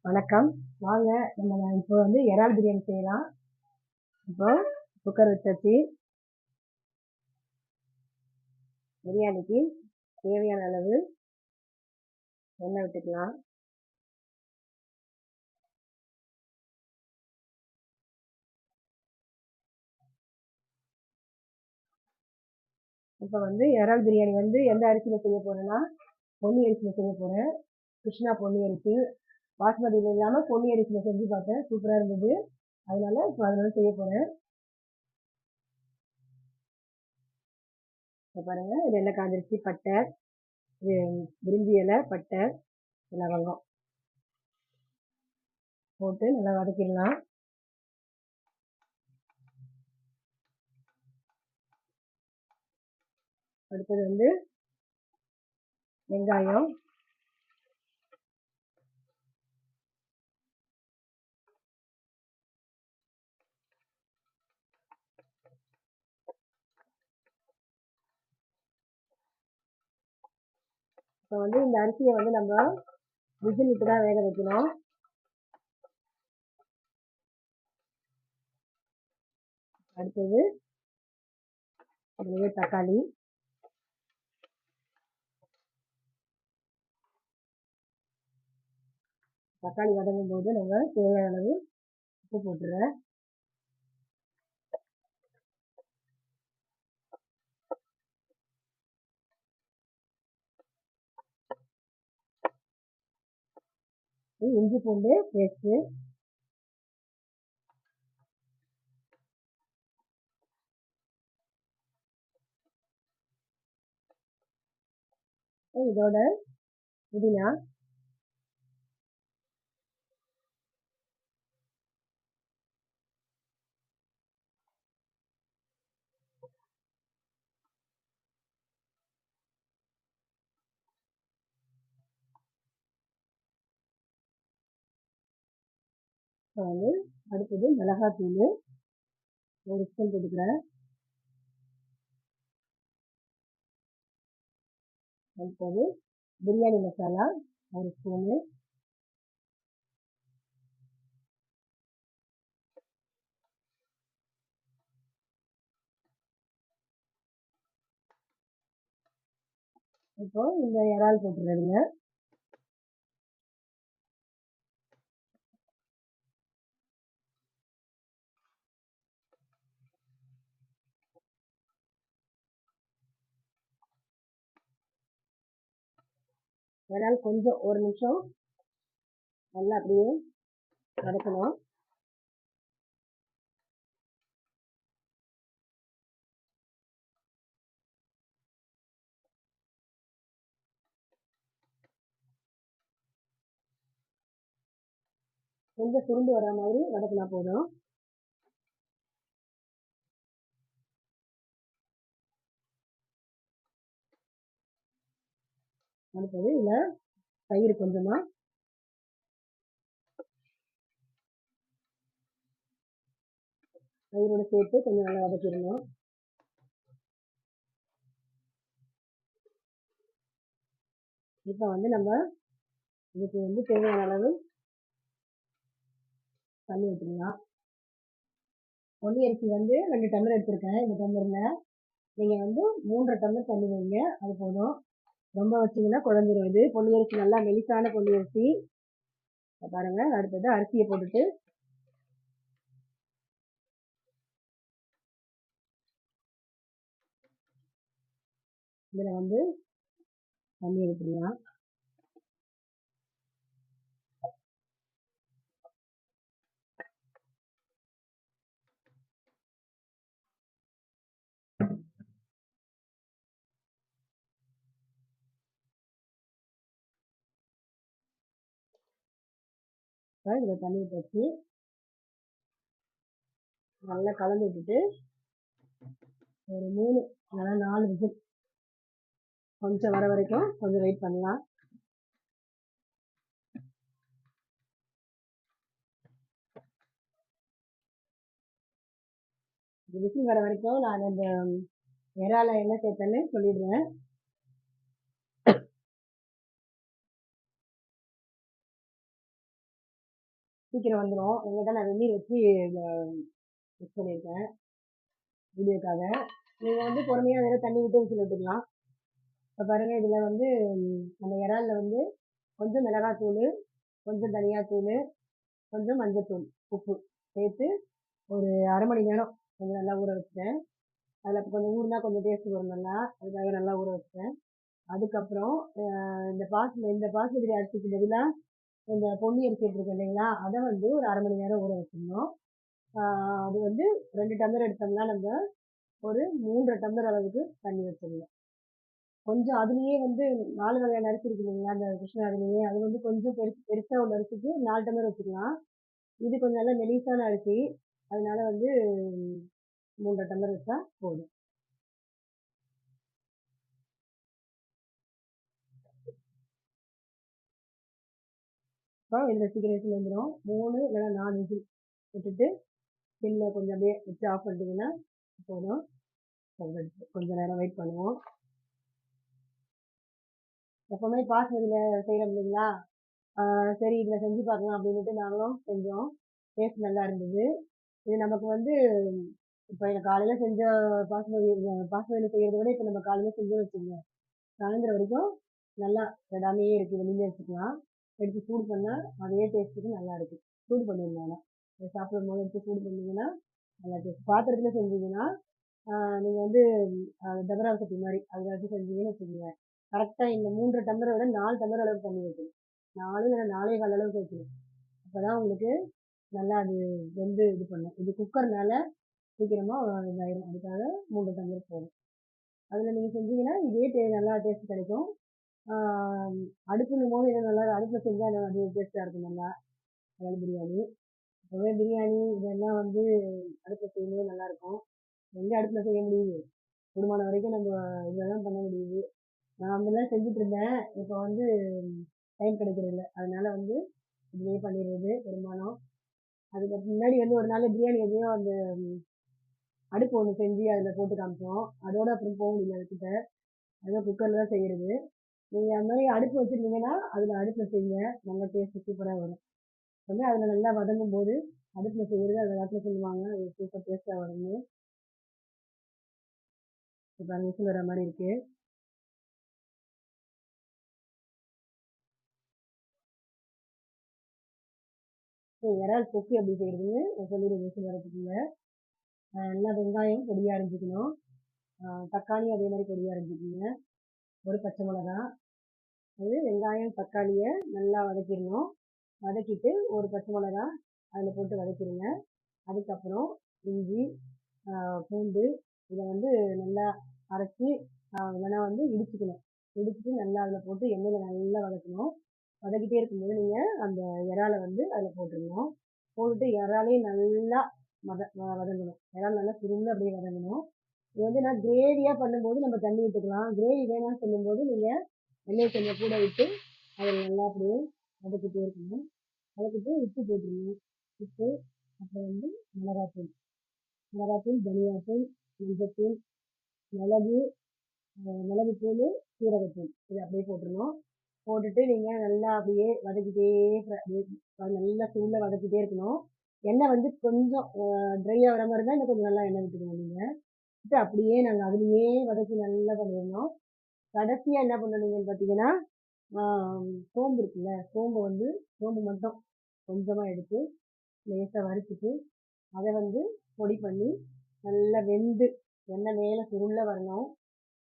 வணக்கம். வாங்க நம்ம இப்போ இறால் பிரியாணி செய்யலாம். இப்போ குக்கர் வச்சாச்சு. பிரியாணிக்கு தேவையான அளவு எண்ணெய் விட்டுக்கலாம். இப்போ இறால் பிரியாணி எந்த அரிசியில் செய்ய போறேன்னா, பொன்னி அரிசியில் செய்ய போறேன். கிருஷ்ணா பொன்னி அரிசி. பாஸ்மதியில் இல்லாமல் பொன்னி அரிசியில் செஞ்சு பார்த்தேன், சூப்பராக இருந்தது. அதனால இப்போ அதனால செய்ய போறேன். இப்போ பாருங்க, இது எண்ணெய் காஞ்சிருச்சு. பட்டை, பிரிஞ்சி இலை, பட்டை, லவங்கம் போட்டு நல்லா வதக்கிடலாம். அடுத்தது வெங்காயம், இப்போ இந்த அரிசியை நம்ம விசில் விட்டு தான் வேக வைக்கணும். அடுத்தது அதுலேயே தக்காளி, வதங்கும் போது நம்ம தேவையான அளவு உப்பு போட்டுறேன். இஞ்சி பூண்டு பேஸ்ட்டு, இதோட புதினா, அடுத்தது மிளகாத்தூள் 1 ஸ்பூன் போட்டுக்கிறேன். அடுத்தது பிரியாணி மசாலா 1 ஸ்பூனு, இப்போ இந்த இறால் போட்டுருங்க. இறால் கொஞ்சம் 1 நிமிஷம் நல்லா அப்படியே வதக்கணும். கொஞ்சம் சுருண்டு வர மாதிரி வதக்கினா போதும். அடுத்தது இதில் தயிர் கொஞ்சமா, தயிரோடு சேர்த்து கொஞ்சம் நல்லா வதக்கிடணும். இப்போ நம்ம இதுக்கு தேவையான அளவு தண்ணி ஊற்றிக்கலாம். பொன்னி அரிசி 2 டம்ளர் எடுத்திருக்கேன். இந்த டம்ளரில் நீங்கள் 3 டம்ளர் தண்ணி வைங்க, அது போதும். ரொம்ப வச்சிங்கன்னா குழஞ்சிரும். இது பொன்னி அரிசி, நல்லா மெலிசான பொன்னி அரிசி. பாருங்கள். அடுத்தது அரிசியை போட்டுட்டு இதில் தண்ணி ஊற்றிடலாம். இதில் தண்ணி ஊற்றி நல்லா கலந்து விட்டுட்டு ஒரு 3 இல்லைன்னா 4 விசில் கொஞ்சம் வர வரைக்கும் கொஞ்சம் வெயிட் பண்ணலாம். விசில் வர வரைக்கும் நான் இந்த இறால என்ன சேர்த்தேன்னு சொல்லிடுறேன். சீக்கிரம் வந்துடும். எங்கிட்ட நான் வெந்நீர் வச்சு மிக்ஸ் பண்ணியிருக்கேன் வீடியோக்காக. நீங்கள் வந்து பொறுமையாக அதில் தண்ணி விட்டு விசில் விட்டுக்கலாம். இப்போ பாருங்கள், இதில் வந்து நம்ம இறாலில் வந்து கொஞ்சம் மிளகாத்தூள், கொஞ்சம் தனியாத்தூள், கொஞ்சம் மஞ்சத்தூள், உப்பு சேர்த்து ஒரு அரை மணி நேரம் கொஞ்சம் நல்லா ஊற வச்சுட்டேன். அதில் கொஞ்சம் ஊறினா கொஞ்சம் டேஸ்ட் வரும் நல்லா, அதுக்காக நல்லா ஊற வச்சுட்டேன். அதுக்கப்புறம் இந்த பாசுமதி அரிசிக்கு பதிலாக இந்த பொன்னி அரிசி எடுத்துருக்கேன் இல்லைங்களா, அதை வந்து ஒரு அரை மணி நேரம் ஊற வச்சிடணும். அது வந்து 2 டம்ளர் எடுத்தோம்னா நம்ம ஒரு 3 டம்ளர் அளவுக்கு தண்ணி வச்சிடணும். கொஞ்சம் அதுலேயே வந்து 4 வகையான அரிசி இருக்கு இல்லைங்களா, அந்த கிருஷ்ணா அதுலேயே அது வந்து கொஞ்சம் பெருசாக உள்ள அரிசிக்கு 4 டம்ளர் வச்சுக்கலாம். இது கொஞ்சம் நல்லா மெலிசான அரிசி, அதனால வந்து 3 டம்ளர் வச்சா போதும். இப்போ இதில் சீக்கிரம் விசில் வந்துடும். 3 இல்லைன்னா 4 விசில் விட்டுட்டு சிம்மில் கொஞ்சம் அப்படியே வச்சு ஆஃப் பண்ணிட்டீங்கன்னா போதும். கொஞ்சம் நேரம் வெயிட் பண்ணுவோம். எப்போவுமே பாஸ்மதியில் செய்கிறோம் இல்லைங்களா, சரி இதில் செஞ்சு பார்க்கலாம் அப்படின்ட்டு நாங்களும் செஞ்சோம். டேஸ்ட் நல்லா இருந்தது. இது நமக்கு வந்து இப்போ எனக்கு காலையில் செஞ்ச பாஸ்மதியில் செய்கிறத விட இப்போ நம்ம காலையில் செஞ்சோம்னு வச்சுக்கோங்க, சாயந்தரம் வரைக்கும் நல்லா கெடாமையே இருக்குது. வெளியில வச்சுக்கலாம். எடுத்து சூடு பண்ணால் அதே டேஸ்ட்டுக்கு நல்லா இருக்குது. சூடு பண்ணிடலாம். சாப்பிடும் போது எடுத்து சூடு பண்ணிங்கன்னா நல்லா டேஸ்ட். பாத்திரத்தில் செஞ்சீங்கன்னா நீங்கள் வந்து டபரா சட்டி மாதிரி அதில் வச்சு செஞ்சீங்கன்னு வச்சுக்கோங்க, கரெக்டாக இந்த 3 டம்ளரை விட 4 டம்ளர் அளவுக்கு தண்ணி வைக்கணும். 4 இல்லை 4.25 அளவுக்கு வைக்கணும். அப்போ தான் உங்களுக்கு நல்லா அது வெந்து இது பண்ணும். இது குக்கர்னால சீக்கிரமாக இதாயிடும். அதுக்காக 3 டம்ளர் போதும். அதில் நீங்கள் செஞ்சீங்கன்னா இதே நல்லா டேஸ்ட் கிடைக்கும். அடுப்புன்னும் போது இன்னும் நல்லா அடுப்பில் செஞ்சால் அது டேஸ்ட்டாக இருக்கும் நல்லா. அதாவது பிரியாணி இப்போவே பிரியாணி இதெல்லாம் வந்து அடுப்பில் செய்யும்போது நல்லாயிருக்கும். எங்கே அடுப்பில் செய்ய முடியுது? கூடுமான வரைக்கும் நம்ம இதில் தான் பண்ண முடியுது. நான் அதெல்லாம் செஞ்சுட்டு இருந்தேன். இப்போ வந்து டைம் கிடைக்கிறதில்ல. அதனால வந்து இதுலேயே பண்ணிடுறது பெரும்பாலும். அதுக்கு முன்னாடி வந்து ஒரு நாள் பிரியாணி எதையோ அந்த அடுப்பு ஒன்று செஞ்சு அதில் போட்டு காமிச்சோம். அதோட அப்புறம் போக முடியல அதுக்கிட்ட. அதுவும் குக்கரில் தான் செய்கிறது. நீங்கள் அந்த மாதிரி அடுப்பு வச்சுருந்தீங்கன்னா அதில் அடுப்பில் செய்யுங்க, நல்லா டேஸ்ட்டு சூப்பராக வரும். வந்து அதில் நல்லா வதங்கும் போது அடுப்பில் செய்கிறது அதில் காலத்தில் சொல்லுவாங்க, அது சூப்பர் டேஸ்ட்டாக வரும்னு. இப்போ விசில் வர மாதிரி இருக்குது. இறால் தொக்கு எப்படி செய்கிறதுன்னு சொல்லிடுங்க. விசில் வரதுக்குள்ள நல்லா வெங்காயம் பொடியாக அரைஞ்சிக்கணும். தக்காளி அதே மாதிரி பொடியாக அரைஞ்சிக்கோங்க. ஒரு பச்சை மிளகா, அது வெங்காயம் தக்காளியை நல்லா வதக்கிடணும். வதக்கிட்டு ஒரு பச்சை மிளகா அதில் போட்டு வதக்கிடுங்க. அதுக்கப்புறம் இஞ்சி, பூண்டு இதை வந்து நல்லா அரைச்சி இல்லைன்னா வந்து இடிச்சுக்கணும். இடிச்சுட்டு நல்லா அதில் போட்டு எண்ணெயில் நல்லா வதக்கணும். வதக்கிட்டே இருக்கும்போது நீங்கள் அந்த இறாலை வந்து அதில் போட்டுடணும். போட்டுட்டு இறாலையும் நல்லா வதங்கணும். இறால் நல்லா சுருண்டு அப்படியே வதங்கணும். இது வந்து நான் கிரேவியாக பண்ணும்போது நம்ம தண்ணி விட்டுக்கலாம். கிரேவி வேணாம்னு சொல்லும்போது நீங்கள் எண்ணெய் கொஞ்சம் கூட விட்டு அதில் நல்லா அப்படியே வதக்கிட்டே இருக்கணும். வதக்கிட்டு உப்பு போட்டுருணும். உப்பு, அப்புறம் வந்து மிளகாத்தூள், தனியாத்தூள், மஞ்சத்தூள், மிளகு, மிளகுத்தூள், சீரகத்தூள் இது அப்படியே போட்டுருணும். போட்டுட்டு நீங்கள் நல்லா அப்படியே வதக்கிட்டே அப்படியே நல்லா சூடில் வதக்கிட்டே இருக்கணும். எண்ணெய் வந்து கொஞ்சம் ட்ரை ஆகிற மாதிரி இருந்தால் இன்னும் கொஞ்சம் நல்லா எண்ணெய் விட்டுக்கணும். நீங்கள் விட்டு அப்படியே நாங்கள் அதுலேயே வதக்கி நல்லா பண்ணிடணும். கடைசியாக என்ன பண்ணணுங்கன்னு பார்த்தீங்கன்னா, சோம்பு இருக்குல்ல, சோம்பு மட்டும் கொஞ்சமாக எடுத்து லேசாக வறுத்துட்டு அதை வந்து பொடி பண்ணி நல்லா வெந்து எண்ணெய் மேலே சுருள வரணும்.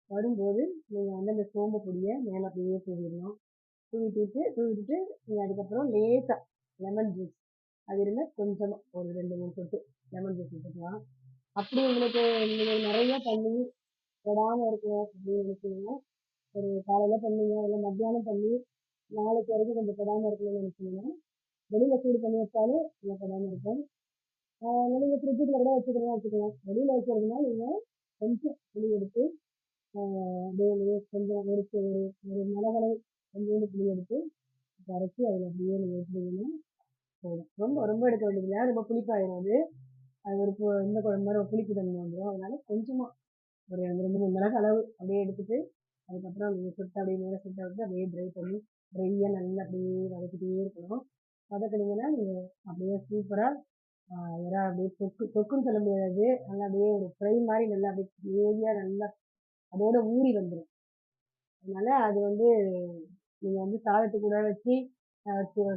வரும்போது நீங்கள் வந்து அந்த சோம்பு பொடியை மேலே அப்படியே தூவிடணும். தூவிட்டுட்டு நீங்கள் அதுக்கப்புறம் லேசாக லெமன் ஜூஸ் அது இருந்தால் கொஞ்சமாக ஒரு 2-3 சொட்டு லெமன் ஜூஸ் விட்டுக்கலாம். அப்படி உங்களுக்கு நீங்கள் நிறைய பண்ணி விடாமல் இருக்கணும் அப்படின்னு நினைச்சீங்கன்னா, ஒரு காலையில் பண்ணீங்க இல்லை மத்தியானம் பண்ணி நாளைக்கு வரைக்கும் கொஞ்சம் விடாமல் இருக்கணும்னு நினச்சிங்கன்னா வெளியில் சூடு பண்ணி வச்சாலும் கொஞ்சம் விடாமல் இருக்கும். நீங்கள் ஃப்ரிட்ஜுக்குள்ள கூட வச்சுக்கலாம். வெளியில் வைக்கிறதுனா நீங்கள் கொஞ்சம் புளி எடுத்து அப்படியே கொஞ்சம் ஒரு ஒரு மிளகாய் கொஞ்சோண்டு புளி எடுத்து கரைச்சி அதில் அப்படியே நீங்கள் வச்சுருந்தீங்கன்னா போதும். ரொம்ப ரொம்ப எடுக்க வேண்டியதில்லை, ரொம்ப புளிப்பாயிடும். அது ஒரு இந்த குழம்பு மாதிரி புளிப்பு தன்மை வந்துடும். அதனால கொஞ்சமாக ஒரு 2-3 மிளகு அளவு அப்படியே எடுத்துட்டு அதுக்கப்புறம் நீங்கள் சுட்டு அப்படியே மேலே சுட்ட விட்டு அப்படியே ட்ரையாக நல்லா அப்படியே வதக்கிட்டே இருக்கணும். வதக்குனீங்கன்னா நீங்கள் அப்படியே சூப்பராக இறா அப்படியே தொக்குன்னு சொல்ல முடியாது, நல்லா அப்படியே ஒரு ஃப்ரை மாதிரி நல்லா அப்படியே கிரேவியாக நல்லா அதோட ஊறி வந்துடும். அதனால அது வந்து நீங்கள் வந்து சாதத்து கூட வச்சு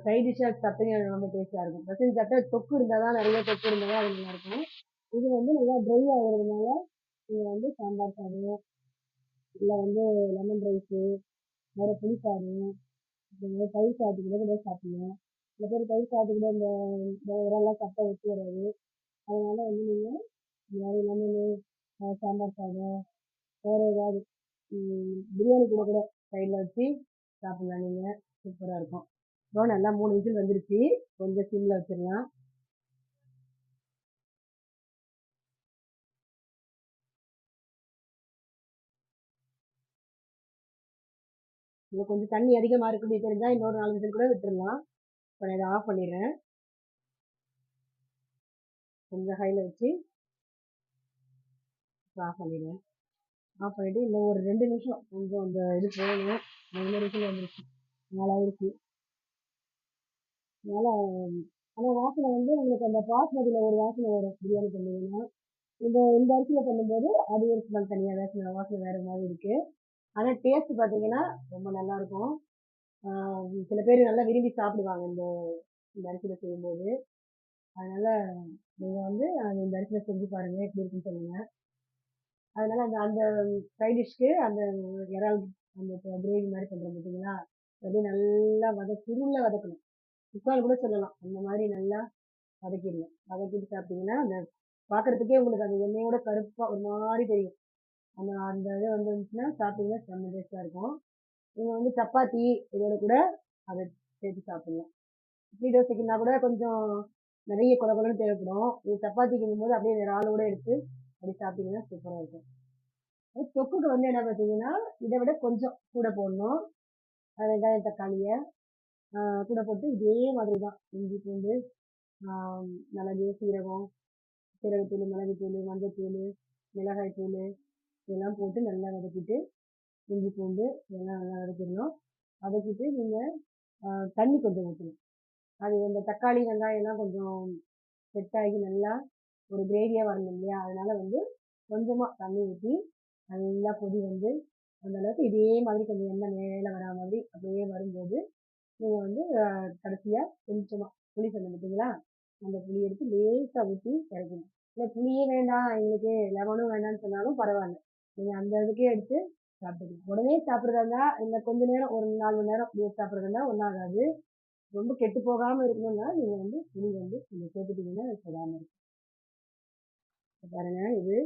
சைட் டிஷ்ஷாக சாப்பிட்டீங்கன்னா ரொம்ப டேஸ்ட்டாக இருக்கும். பசங்க சாப்பிட்டா தொக்கு இருந்தால் தான், நிறைய தொக்கு இருந்தால் தான் அது நல்லாயிருக்கும். இது வந்து நல்லா ட்ரை ஆகிறதுனால நீங்கள் வந்து சாம்பார் சாதம், இல்லை வந்து லெமன் ரைஸு, வேறு புளிசாதம், அப்புறம் தயிர் சாதத்துக்கு கூட சாப்பிடலாம். சில பேர் தயிர் சாதத்துக்கு கூட இந்த இறால்லாம் சாப்பிட்டா ஒத்து வராது. அதனால வந்து நீங்கள் இந்த மாதிரி லெமனு, சாம்பார் சாதம், வேறு ஏதாவது பிரியாணி கூட கூட சைடில் வச்சு சாப்பிட்லாம் நீங்கள். சூப்பராக இருக்கும். இப்போ நல்லா 3 விசில் வந்துருச்சு. கொஞ்சம் சிம்மில் வச்சிடலாம். இது கொஞ்சம் தண்ணி அதிகமாக இருக்குது தெரிஞ்சால் இன்னொரு 4 விசில் கூட விட்டுடலாம். இப்போ நான் இதை ஆஃப் பண்ணிடுறேன். கொஞ்சம் ஹையில் வச்சு ஆஃப் பண்ணிடுறேன். ஆஃப் பண்ணிவிட்டு இன்னும் ஒரு 2 நிமிஷம் கொஞ்சம் அந்த இது போகணும். 4 விசில் வந்துருச்சு, 4 ஆயிடுச்சு. அதனால் ஆனால் வாசனை வந்து உங்களுக்கு அந்த பாஸ்மதியில் ஒரு வாசனை வரும் பிரியாணி பண்ணிங்கன்னா. இந்த அரிசியில் பண்ணும்போது அது ஒரு ஸ்மெல் தனியாக வாசனை வாசனை வேறு மாதிரி இருக்குது. ஆனால் டேஸ்ட் பார்த்தீங்கன்னா ரொம்ப நல்லாயிருக்கும். சில பேர் நல்லா விரும்பி சாப்பிடுவாங்க இந்த இந்த அரிசியில் செய்யும்போது. அதனால் நீங்கள் வந்து இந்த அரிசியில் செஞ்சு பாருங்கள், எப்படி இருக்குன்னு சொல்லுங்கள். அதனால் அந்த அந்த சைட் டிஷ்க்கு அந்த இறால் அந்த கிரேவி மாதிரி பண்ணுறோம் பார்த்தீங்களா, அப்படியே நல்லா சுருள வதக்கணும். முக்கால் கூட சொல்லலாம். அந்த மாதிரி நல்லா வதக்கிடணும். வதக்கிட்டு சாப்பிட்டீங்கன்னா அந்த பார்க்குறதுக்கே உங்களுக்கு அந்த எண்ணெயோட கருப்பாக ஒரு மாதிரி தெரியும். அந்த அந்த இது வந்துருந்துச்சுன்னா சாப்பிட்டீங்கன்னா செம்ம டேஸ்ட்டாக இருக்கும். நீங்கள் வந்து சப்பாத்தி இதோட கூட அதை சேர்த்து சாப்பிடலாம். இட்லி தோசைக்குன்னா கூட கொஞ்சம் நிறைய குறை குறைன்னு தேவைப்படும். இது சப்பாத்திக்குங்கும் போது அப்படியே இறாலோட எடுத்து அப்படி சாப்பிட்டீங்கன்னா சூப்பராக இருக்கும். தொக்குக்கு வந்து என்ன பார்த்தீங்கன்னா இதை விட கொஞ்சம் கூட போடணும். வெங்காயம் தக்காளியை கூட போட்டு இதே மாதிரி தான் இஞ்சி பூண்டு, மிளகு, சீரகம், சீரகத்தூள், மிளகுத்தூள், மஞ்சத்தூள், மிளகாய்த்தூள் இதெல்லாம் போட்டு நல்லா வதக்கிட்டு, இஞ்சி பூண்டு இதெல்லாம் நல்லா வதக்கிடணும். வதக்கிட்டு நீங்கள் தண்ணி கொஞ்சம் ஊற்றணும். அது இந்த தக்காளி வெங்காயம்லாம் கொஞ்சம் செட் ஆகி நல்லா ஒரு கிரேவியாக வரணும் இல்லையா, அதனால வந்து கொஞ்சமாக தண்ணி ஊற்றி நல்லா கொதி வந்து அந்த அளவுக்கு இதே மாதிரி கொஞ்சம் எண்ணெய் மேலே வரா மாதிரி அப்படியே வரும்போது நீங்கள் வந்து கடைசியாக கொஞ்சமாக புளி சொன்ன பார்த்தீங்களா, அந்த புளி எடுத்து லேசாக ஊற்றி இறக்கணும். இல்லை புளியே வேண்டாம் எங்களுக்கு லெமனும் வேண்டாம்னு சொன்னாலும் பரவாயில்ல, நீங்கள் அந்த இதுக்கே எடுத்து சாப்பிட்டுக்கலாம். உடனே சாப்பிட்றதா இருந்தால் இல்லை கொஞ்ச நேரம் ஒரு 4 மணி நேரம் அப்படியே சாப்பிட்றதா இருந்தால் ஒன்றும் ஆகாது. ரொம்ப கெட்டு போகாமல் இருக்கணும்னா நீங்கள் வந்து புளி வந்து நீங்கள் சேர்த்துட்டீங்கன்னா சொல்லாமல் இருக்கும். பாருங்க இது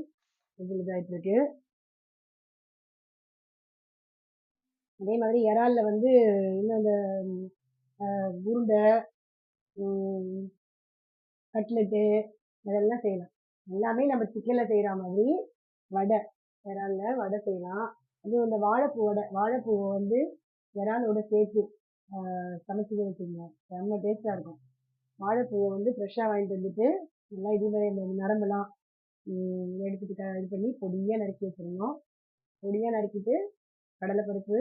இதாகிட்டு இருக்கு. அதே மாதிரி இறாலில் வந்து இன்னும் இந்த உருண்டை, கட்லெட்டு அதெல்லாம் செய்யலாம். எல்லாமே நம்ம சிக்கனில் செய்கிற மாதிரி வடை, இறாலில் வடை செய்யலாம். அதுவும் இந்த வாழைப்பூ வடை, வாழைப்பூவை வந்து இறாலோட சேர்த்து சமைச்சிக்க வச்சுக்கோங்க, செம்ம டேஸ்ட்டாக இருக்கும். வாழைப்பூவை வந்து ஃப்ரெஷ்ஷாக வாங்கிட்டு வந்துட்டு நல்லா இது மாதிரி இந்த நரம்பெல்லாம் எடுத்துட்டு இது பண்ணி பொடியாக நறுக்கி வச்சிடணும். பொடியாக நறுக்கிட்டு கடலைப்பருப்பு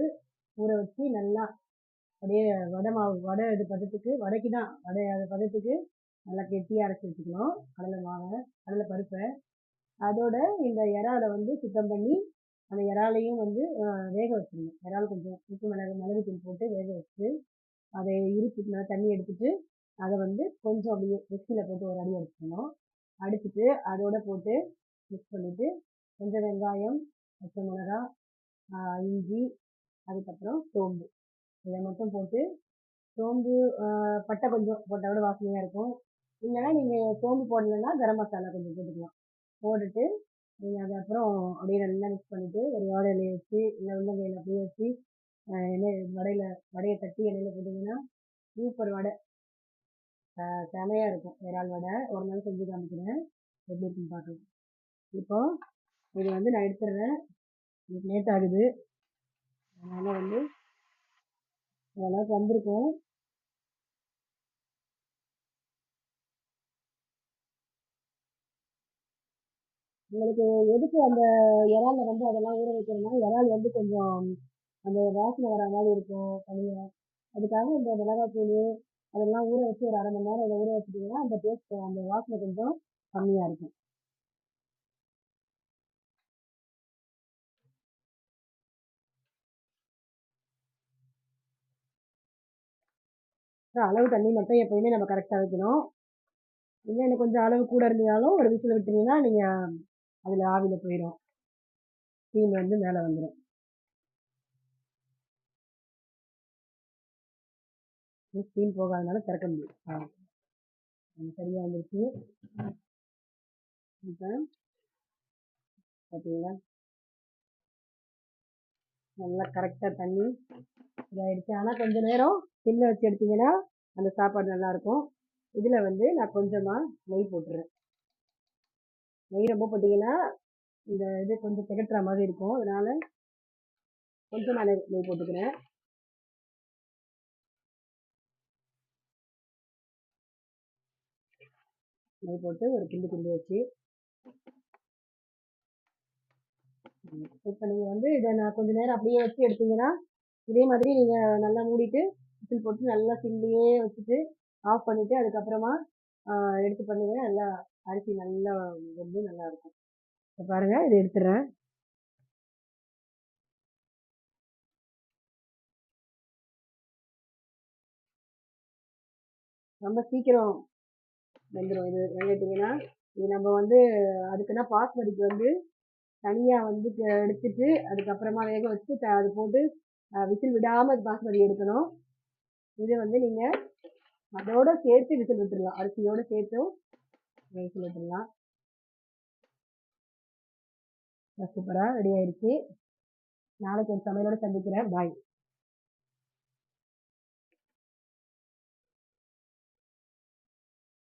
ஊற வச்சு நல்லா அப்படியே வடை மாவு வடை இது பதத்துக்கு, வடைக்கு தான் வடை அது பதத்துக்கு நல்லா கெட்டியாக அரைச்சி வச்சுக்கணும் கடலை மாவை, கடலை பருப்பை. அதோட இந்த இறாலை வந்து சுத்தம் பண்ணி அந்த இறாலையும் வந்து வேக வச்சிடணும். இறால் கொஞ்சம் உப்பு மிளகுத்தூள் போட்டு வேக வச்சு அதை இருத்து தண்ணி எடுத்துட்டு அதை வந்து கொஞ்சம் அப்படியே மிக்சியில் போட்டு ஒரு அடி அடிச்சிடணும். அடிச்சுட்டு அதோட போட்டு மிக்ஸ் பண்ணிவிட்டு கொஞ்சம் வெங்காயம், பச்சை மிளகா, இஞ்சி, அதுக்கப்புறம் சோம்பு இதை மட்டும் போட்டு, சோம்பு பட்டை கொஞ்சம் போட்டால் கூட வாசனையாக இருக்கும். இல்லைன்னா நீங்கள் சோம்பு போடலைன்னா கரம் மசாலா கொஞ்சம் போட்டுக்கலாம். போட்டுட்டு நீங்கள் அதை அப்புறம் அப்படியே நல்லா மிக்ஸ் பண்ணிவிட்டு ஒரு வாழை இலையை வச்சு இல்லை உள்ளங்கையில் அப்படியே வச்சு வடையை தட்டி எண்ணெயில் போட்டிங்கன்னா சூப்பர் வடை, செமையாக இருக்கும். இறால் வடை ஒரு நாள் செஞ்சு காமிக்கிறேன், எப்படி இருக்குன்னு பார்க்கலாம். இப்போ இது வந்து நான் எடுத்துடுறேன், எனக்கு லேட் ஆகுது. அதனால் வந்து ஓரளவுக்கு வந்திருக்கும். உங்களுக்கு எதுக்கு அந்த இறாலில் வந்து அதெல்லாம் ஊற வைக்கிறோம்னா, இறால் வந்து கொஞ்சம் அந்த வாசனை வர மாதிரி இருக்கும் தனியாக. அதுக்காக இந்த மிளகாத்தூள், அதெல்லாம் ஊற வச்சு ஒரு 1/2 மணி நேரம் இதை ஊற வச்சுட்டீங்கன்னா அந்த டேஸ்ட் அந்த வாசனை கொஞ்சம் கம்மியாக இருக்கும். அளவு தண்ணி மட்டும் எப்பயுமே நம்ம கரெக்டாக வைக்கணும். இல்லை இன்னும் கொஞ்சம் அளவு கூட இருந்ததாலும் ஒரு விசில் விட்டீங்கன்னா நீங்கள் அதில் ஆவியில் போயிடும், ஸ்டீம் வந்து மேலே வந்துடும். ஸ்டீம் போகாதனால திறக்க முடியும். சரியாக வந்துருச்சு. இப்போ பார்த்தீங்களா நல்லா கரெக்டாக தண்ணி இதாகிடுச்சு. ஆனால் கொஞ்சம் நேரம் சிம்மில் வச்சு எடுத்தீங்கன்னா அந்த சாப்பாடு நல்லாயிருக்கும். இதில் வந்து நான் கொஞ்சமாக நெய் போட்டுறேன். நெய் ரொம்ப போட்டிங்கன்னா இந்த இது கொஞ்சம் திகட்டுற மாதிரி இருக்கும், அதனால கொஞ்சம் நான் நெய் போட்டுக்கிறேன். நெய் போட்டு ஒரு கிண்டு வச்சு இப்போ நீங்கள் வந்து இதை நான் கொஞ்சம் நேரம் அப்படியே வச்சு எடுத்தீங்கன்னா இதே மாதிரி நீங்கள் நல்லா மூடிட்டு விசில் போட்டு நல்லா சிம்லேயே வச்சுட்டு ஆஃப் பண்ணிவிட்டு அதுக்கப்புறமா எடுத்து பண்ணிங்கன்னா நல்லா அரிசி நல்லா வந்து நல்லாயிருக்கும். இப்போ பாருங்கள், இதை எடுத்துடுறேன். ரொம்ப சீக்கிரம் வெந்துடும். இது வெந்துட்டிங்கன்னா இது நம்ம வந்து அதுக்குன்னா பாஸ்மதிக்கு வந்து தனியாக வந்து எடுத்துட்டு அதுக்கப்புறமா வேக வச்சு அது போட்டு விசில் விடாமல் பாஸ்மதி எடுக்கணும். இது வந்து நீங்கள் அதோட சேர்த்து விசில் விட்டுடலாம், அரிசியோடு சேர்த்தும் விசில் விட்டுடலாம். சூப்பராக ரெடி ஆயிடுச்சு. நாளைக்கு ஒரு சமையலோடு சந்திக்கிறேன். பாய்.